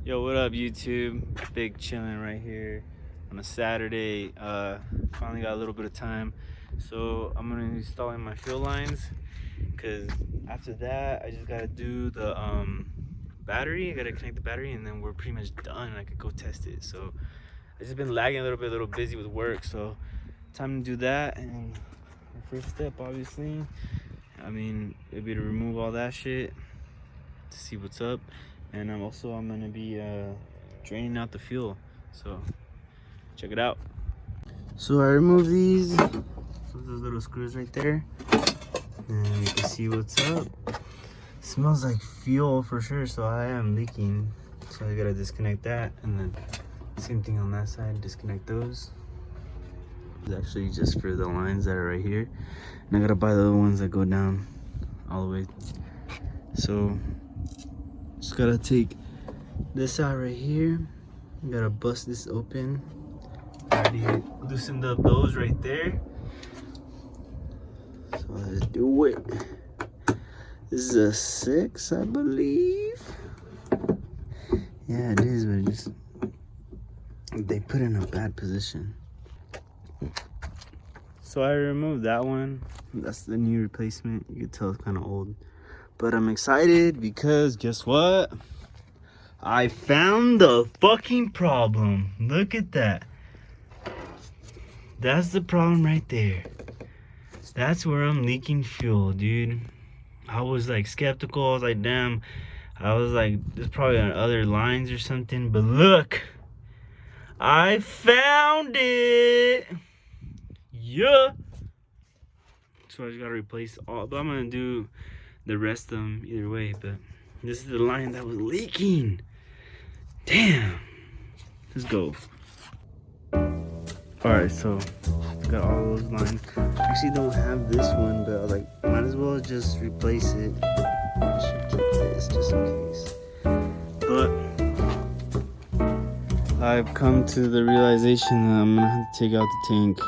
Yo, what up, YouTube? Big chilling right here on a Saturday. Finally got a little bit of time, so I'm gonna install in my fuel lines. Cause after that, I just gotta do the battery. I gotta connect the battery, and then we're pretty much done. I could go test it. So I just been lagging a little busy with work. So time to do that. And our first step, obviously, I mean, it'd be to remove all that shit to see what's up. And I'm gonna be draining out the fuel, so check it out. So I removed these those little screws right there, and you can see what's up. Smells like fuel for sure, so I am leaking, so I gotta disconnect that, and then same thing on that side, disconnect those. It's actually just for the lines that are right here, and I gotta buy the other ones that go down all the way. So just gotta take this out right here. You gotta bust this open. Already loosened up those right there. So let's do it. This is a 6, I believe. Yeah, it is, but it just they put it in a bad position. So I removed that one. That's the new replacement. You can tell it's kind of old. But I'm excited because guess what? I found the fucking problem. Look at that. That's the problem right there. That's where I'm leaking fuel, dude. I was like skeptical. I was like, damn. I was like, there's probably on other lines or something. But look. I found it. Yeah. So I just gotta replace all. But I'm gonna do the rest of them either way, but this is the line that was leaking. Damn. Let's go. Alright, so got all those lines. I actually don't have this one, but I was like, might as well just replace it. I should keep this just in case. But I've come to the realization that I'm gonna have to take out the tank,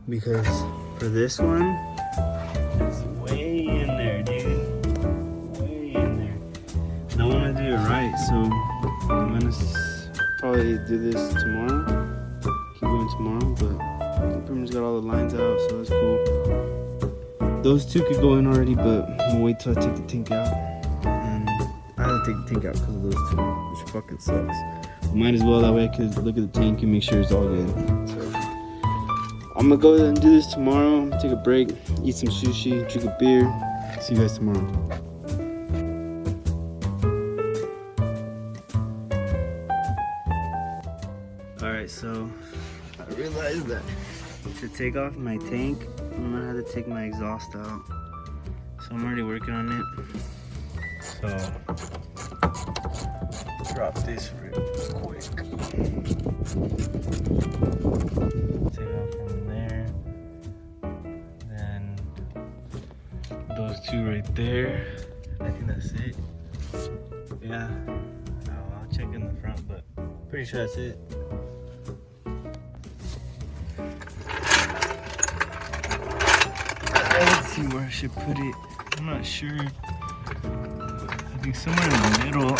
because for this one, it's way in there, dude. Way in there. I want to do it right, so I'm gonna probably do this tomorrow. Keep going tomorrow, but I pretty much got all the lines out, so that's cool. Those two could go in already, but I'm gonna wait till I take the tank out. And I had to take the tank out because of those two, which fucking sucks. But might as well, that way I could look at the tank and make sure it's all good. So I'm gonna go ahead and do this tomorrow. Take a break, eat some sushi, drink a beer. See you guys tomorrow. Alright, so I realized that to take off my tank, I'm gonna have to take my exhaust out. So I'm already working on it. So drop this real quick. Take off from there. Then those two right there. I think that's it. Yeah. I'll check in the front, but pretty sure that's it. Let's see where I should put it. I'm not sure. I think somewhere in the middle,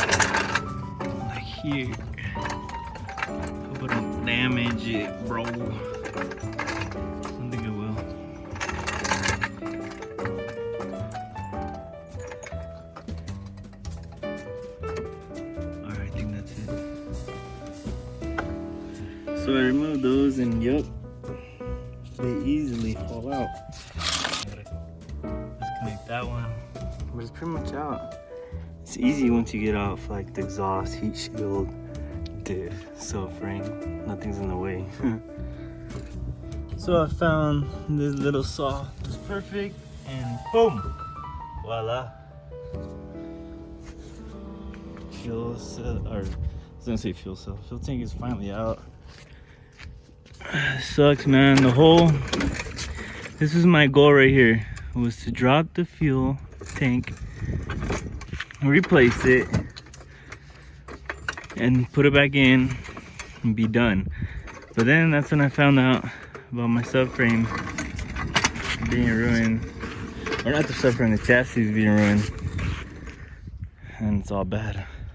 like here. Hope I don't damage it, bro. I don't think I will. Alright, I think that's it. So I removed those, and yup, they easily fall out. Disconnect that one, but it's pretty much out. It's easy once you get off like the exhaust, heat shield, diff, subframe. Nothing's in the way. So I found this little saw. It's perfect, and boom, voila. Fuel cell, or I was gonna say fuel cell. Fuel tank is finally out. Sucks, man. This is my goal right here, was to drop the fuel tank, replace it, and put it back in and be done. But then that's when I found out about my subframe being ruined. Or not the subframe, the chassis being ruined. And it's all bad.